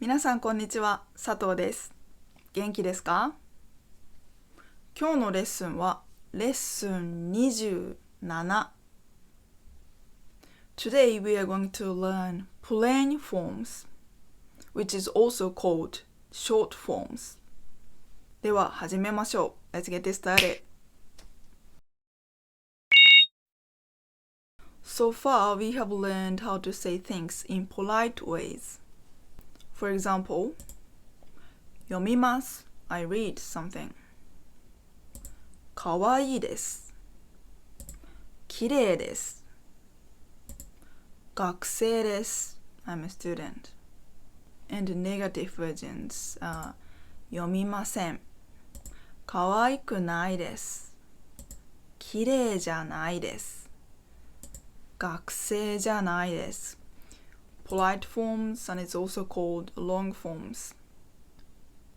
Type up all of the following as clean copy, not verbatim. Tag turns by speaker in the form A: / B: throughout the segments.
A: 皆さんこんにちは、佐藤です。元気ですか？今日のレッスンはレッスン27。Today we are going to learn plain forms, which is also called short forms. では始めましょう。Let's get this started. So far, we have learned how to say things in polite ways. For example, 読みます。I read something. かわいいです。きれいです。学生です。I'm a student. And negative versions are 読みません。かわいくないです。きれいじゃないです。学生じゃないです。Polite forms, and it's also called long forms.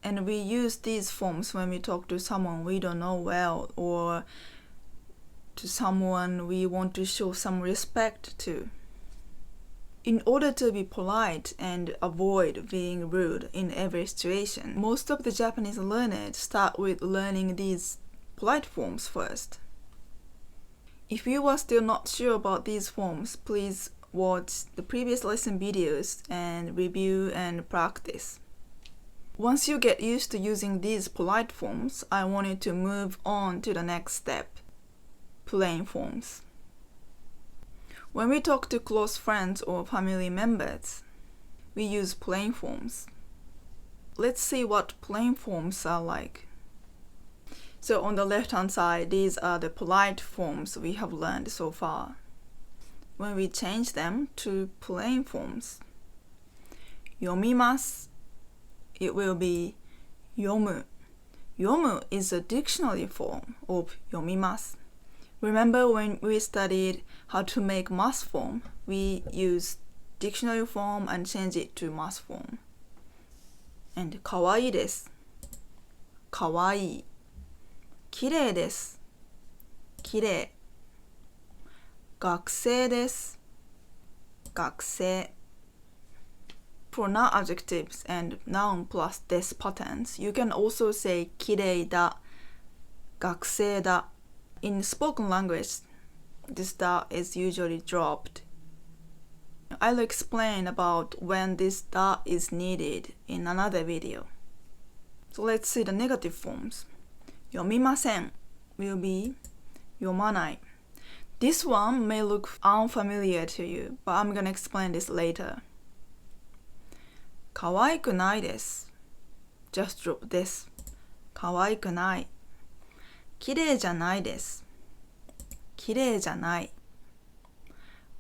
A: And we use these forms when we talk to someone we don't know well or to someone we want to show some respect to. In order to be polite and avoid being rude in every situation, most of the Japanese learners start with learning these polite forms first. If you are still not sure about these forms, please watch the previous lesson videos and review and practice. Once you get used to using these polite forms, I want you to move on to the next step, plain forms. When we talk to close friends or family members, we use plain forms. Let's see what plain forms are like. So on the left-hand side, these are the polite forms we have learned so far. When we change them to plain forms, 読みます it will be 読む 読む is a dictionary form of 読みます Remember when we studied how to make mass form, we use dictionary form and change it to mass form. And かわいいです かわいいきれいですきれい学生です。学生 For noun adjectives and noun plus des patterns, you can also say きれいだ、学生だ In spoken language, this da is usually dropped. I'll explain about when this da is needed in another video. So let's see the negative forms. 読みません will be 読まないThis one may look unfamiliar to you, but I'm gonna explain this later. 可愛くないです。Just drop this. 可愛くない。綺麗じゃないです。綺麗じゃない。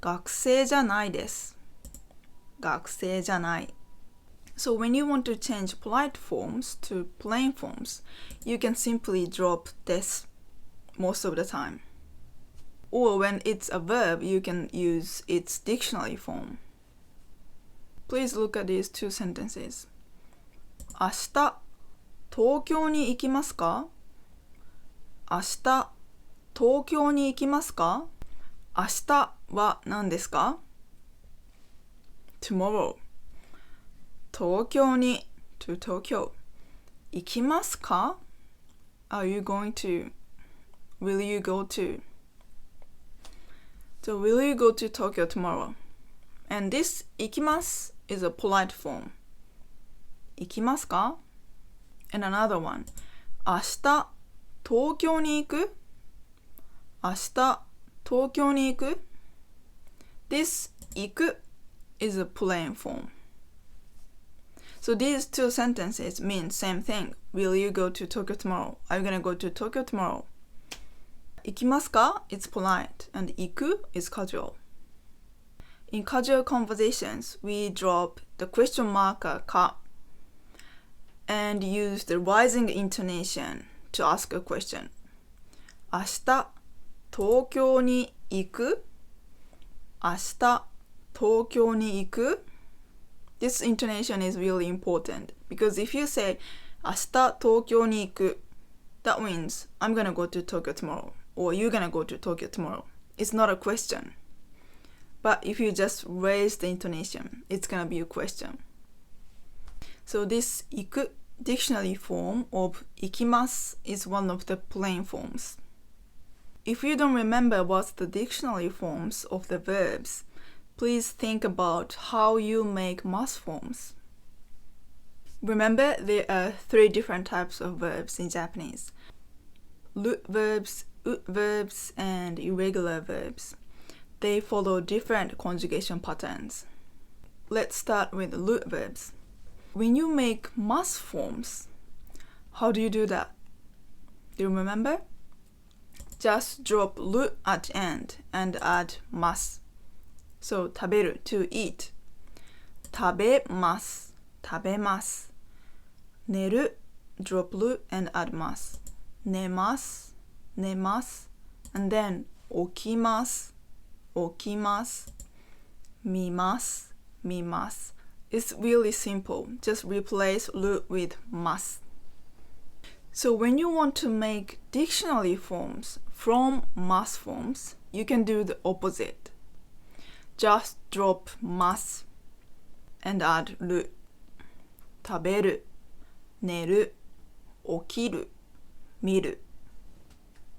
A: 学生じゃないです。学生じゃない。So when you want to change polite forms to plain forms, you can simply drop this most of the time.Or when it's a verb, you can use its dictionary form. Please look at these two sentences. 明日、東京に行きますか？明日、東京に行きますか？明日は何ですか？ Tomorrow. 東京に to Tokyo. 行きますか？ Are you going to? Will you go to?So will you go to Tokyo tomorrow? And this 行きます is a polite form. 行きますか And another one. 明日東京に行く明日東京に行く This 行く is a plain form. So these two sentences mean same thing. Will you go to Tokyo tomorrow? Are you gonna go to Tokyo tomorrow?行きますか It's polite, and 行く is casual. In casual conversations, we drop the question marker か and use the rising intonation to ask a question. 明日、東京に行く明日、東京に行く This intonation is really important because if you say 明日、東京に行く that means I'm gonna go to Tokyo tomorrow.Or you're gonna go to Tokyo tomorrow. It's not a question. But if you just raise the intonation, it's gonna be a question. So this 行く dictionary form of 行きます is one of the plain forms. If you don't remember what's the dictionary forms of the verbs, please think about how you make mass forms. Remember, there are 3 different types of verbs in Japanese. Root verbs, ut verbs, and irregular verbs. They follow different conjugation patterns. Let's start with root verbs. When you make mass forms, how do you do that? Do you remember? Just drop root at end and add mas. So 食べる to eat. 食べます 食べます。寝る drop root and add mas. 寝ます寝ます。And then 起きます起きます。見ます見ます。It's really simple. Just replace root with mas. So when you want to make dictionary forms from mass forms, you can do the opposite. Just drop mas and add root. 食べる、寝る、起きる、見る。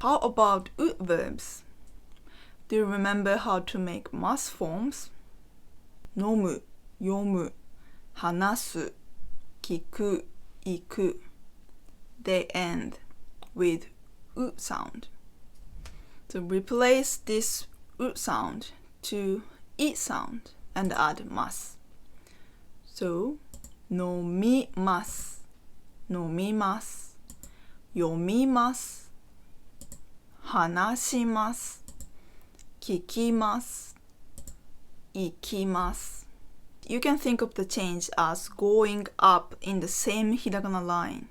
A: How about ut verbs? Do you remember how to make mass forms? 飲む、読む、話す、聞く、行く。They end with ut sound. So replace this ut sound to it sound and add mas. So 飲みます飲みます読みます話します聞きます行きます。You can think of the change as going up in the same hiragana line.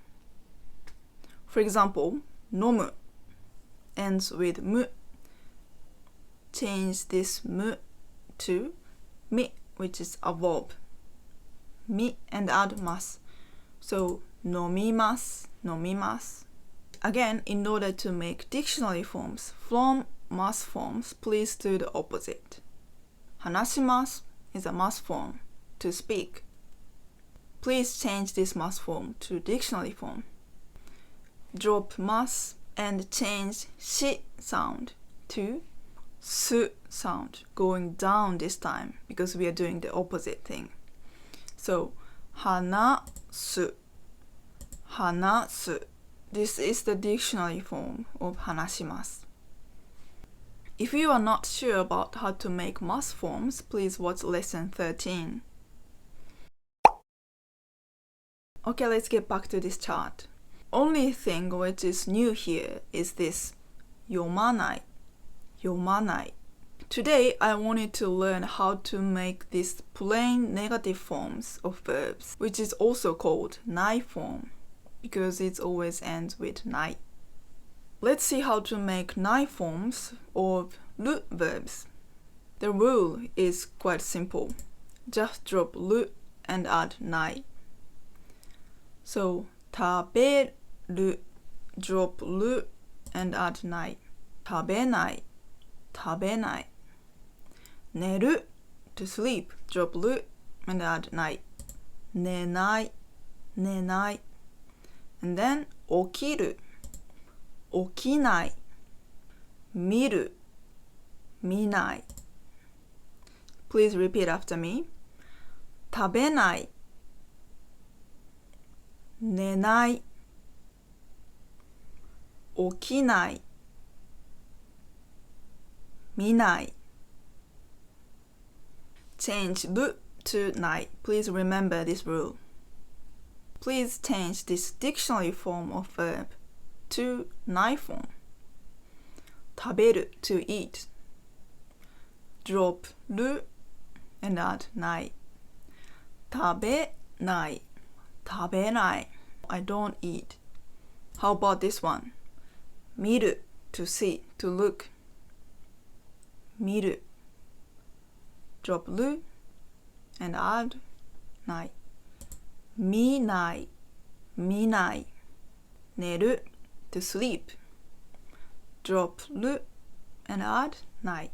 A: For example, 飲む ends with mu. Change this mu to mi, which is a verb. Mi and add mas. So 飲みます飲みます。Again, in order to make dictionary forms from mass forms, please do the opposite. 話します is a mass form, to speak. Please change this mass form to dictionary form. Drop mas and change shi sound to su sound, going down this time because we are doing the opposite thing. So 話す話す This is the dictionary form of 話します。If you are not sure about how to make mass forms, please watch lesson 13. Okay, let's get back to this chart. Only thing which is new here is this 読まない読まない。Today, I wanted to learn how to make these plain negative forms of verbs, which is also called ない form, because it always ends with ない。Let's see how to make ない forms of root verbs. The rule is quite simple. Just drop root and add ない。So, 食べる drop root and add ない。食べない食べない。寝る to sleep, drop root and add ない。寝ない寝ない。And then 起きる起きない。見る見ない。Please repeat after me. 食べない寝ない起きない見ない。Change る to ない。Please remember this rule. Please change this dictionary form of verb to ない form. 食べる to eat. Drop る and add ない。食べない食べない。I don't eat. How about this one? 見る to see, to look. 見る drop る and add ない。見ない見ない。寝る to sleep. Drop る and add ない。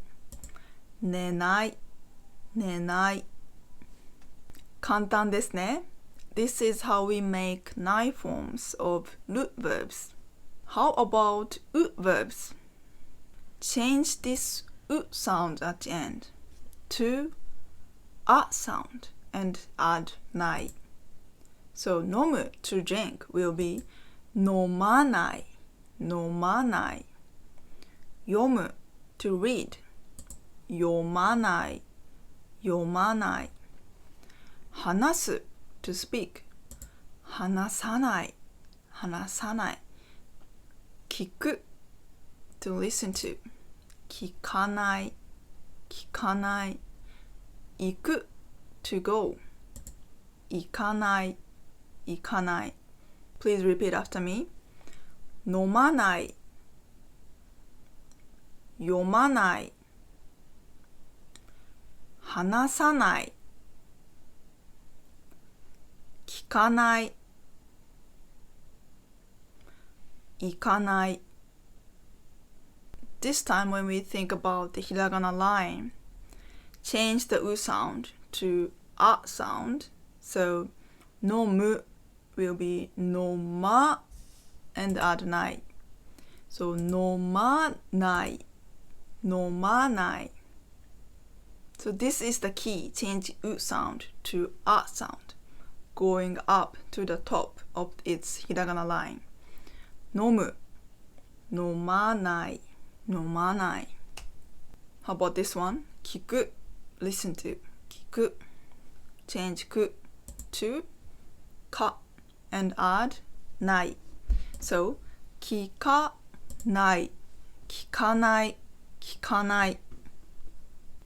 A: 寝ない寝ない。簡単ですね。this is how we make nine forms of る verbs. How about う verbs? Change this う sound at the end to あ sound and add ない. So 飲む to drink will be 飲まない、飲まない。読む to read 読まない、読まない。話す to speak 話さない、話さない。聞く to listen to 聞かない、聞かない。行く to go 行かない、行かない。Please repeat after me. 飲まない、読まない、話さない、聞かない、行かない。This time when we think about the hiragana line, change the う sound to あ sound. So 飲む will be 飲ま and add ない。So 飲まない、飲まない。So this is the key, change う sound to あ sound, going up to the top of its hiragana line. 飲む、飲まない、飲まない。How about this one? 聞く listen to 聞く change く to か and add ない so 聞かない、聞かない、聞かない。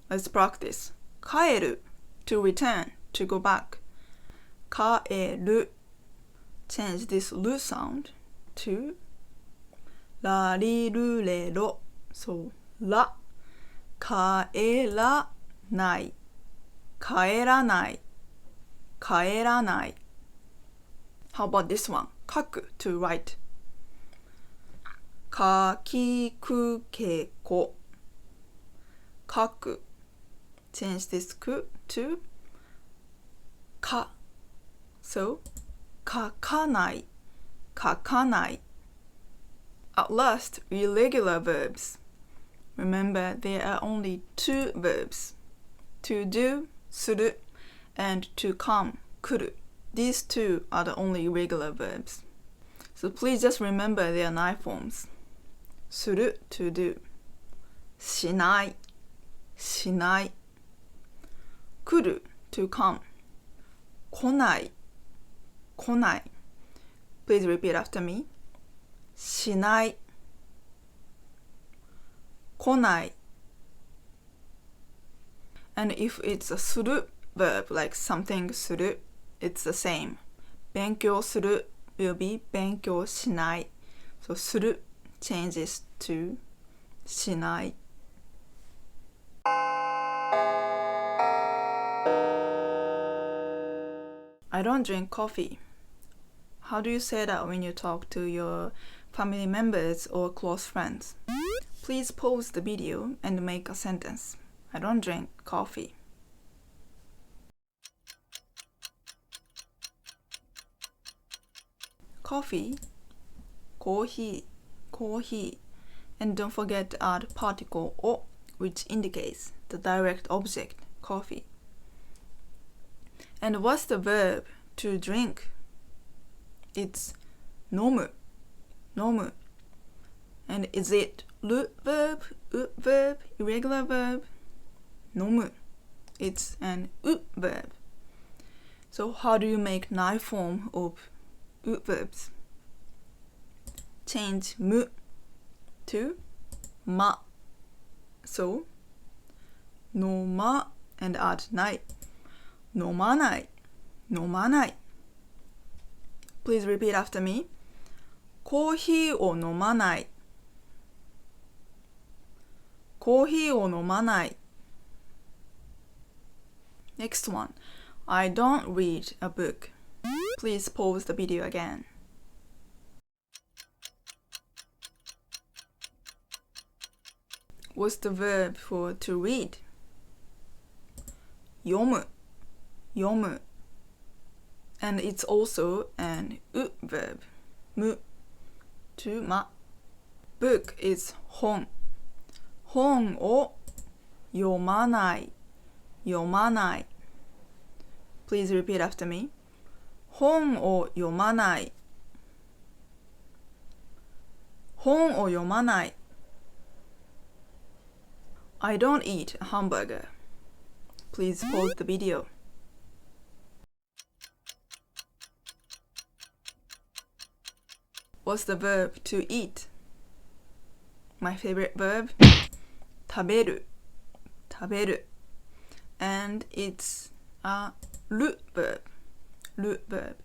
A: Let's practice. 帰る to return, to go back. 帰る change this る sound to ラリルレロ so ら帰らない、帰らない、帰らない。 How about this one? 書く to write. かきくけこ書く change this く to か so 書かない、書かない。 At last, irregular verbs. Remember, there are only two verbs. To do, する, and to come, 来る. These two are the only irregular verbs. So please just remember their nine forms. する to do. しない、しない。来る to come. 来ない、来ない。Please repeat after me. しない、来ない。And if it's a する verb, like something する, it's the same. 勉強する will be 勉強しない。So する changes to しない。I don't drink coffee. How do you say that when you talk to your family members or close friends? Please pause the video and make a sentence. I don't drink coffee. Coffee, コーヒー、コーヒー. And don't forget to add particle を which indicates the direct object, coffee. And what's the verb to drink? It's 飲む、飲む. And is it る verb, う verb, irregular verb? 飲む. It's an う verb. So how do you make nine form of う verbs? Change む to ま. So 飲ま and add ない。飲まない、飲まない。Please repeat after me. コーヒーを飲まない。コーヒーを飲まない。Next one. I don't read a book. Please pause the video again. What's the verb for to read? 読む、読む。And it's also an u verb. む to ま。book is 本。本を読まない。読まない。Please repeat after me. 本を読まない。本を読まない。I don't eat a hamburger. Please pause the video. What's the verb to eat? My favorite verb? 食べる。食べる。And it's a る verb. る verb.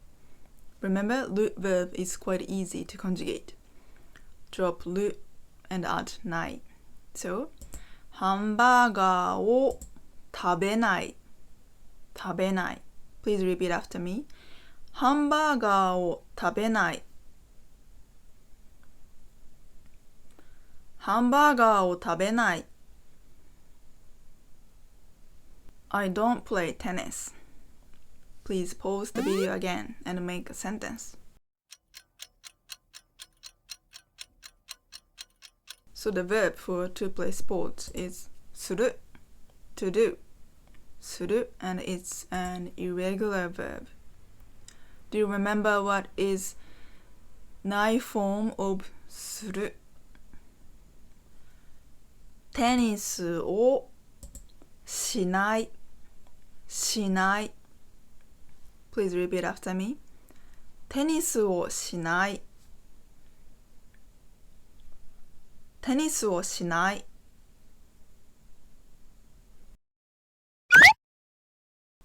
A: Remember, る verb is quite easy to conjugate. Drop る and add ない。So, ハンバーガーを食べない。食べない。Please repeat after me. ハンバーガーを食べない。ハンバーガーを食べない。I don't play tennis. Please pause the video again and make a sentence. So the verb for to play sports is する to do. する and it's an irregular verb. Do you remember what is ない form of する？テニスをしない。しない。Please repeat after me. テニスをしない。テニスをしない。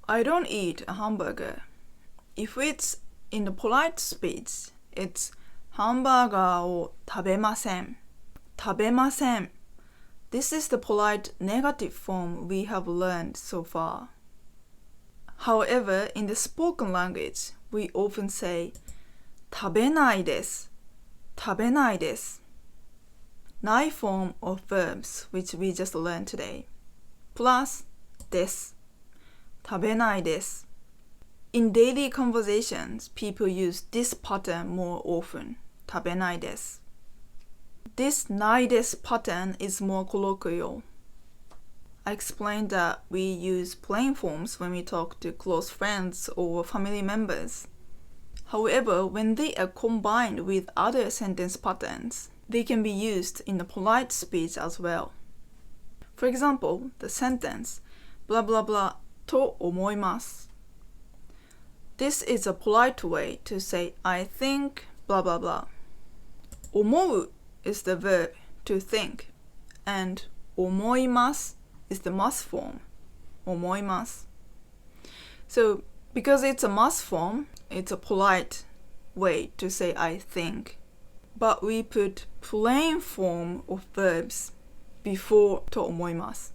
A: I don't eat a hamburger. If it's in the polite speech, it's ハンバーガーを食べません。食べません。This is the polite negative form we have learned so far. However, in the spoken language, we often say 食べないです。食べないです。ない form of verbs which we just learned today. Plus です。食べないです。In daily conversations, people use this pattern more often. 食べないです。This ないです pattern is more colloquial. I explained that we use plain forms when we talk to close friends or family members. However, when they are combined with other sentence patterns, they can be used in the polite speech as well. For example, the sentence blah blah blah と思います。This is a polite way to say I think blah blah blah. 思う is the verb to think, and 思います is the must form. 思います。So, because it's a must form, it's a polite way to say I think. But we put plain form of verbs before と思います。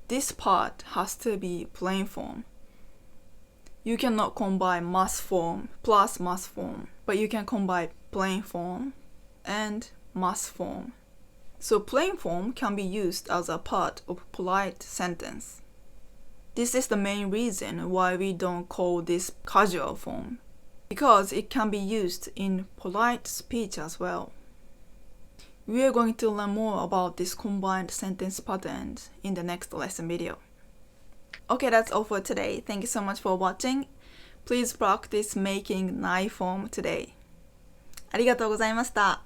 A: This part has to be plain form. You cannot combine must form plus must form, but you can combine plain form and must form. So plain form can be used as a part of polite sentence. This is the main reason why we don't call this casual form, because it can be used in polite speech as well. We are going to learn more about this combined sentence pattern in the next lesson video. Okay, that's all for today. Thank you so much for watching. Please practice making ない form today. ありがとうございました。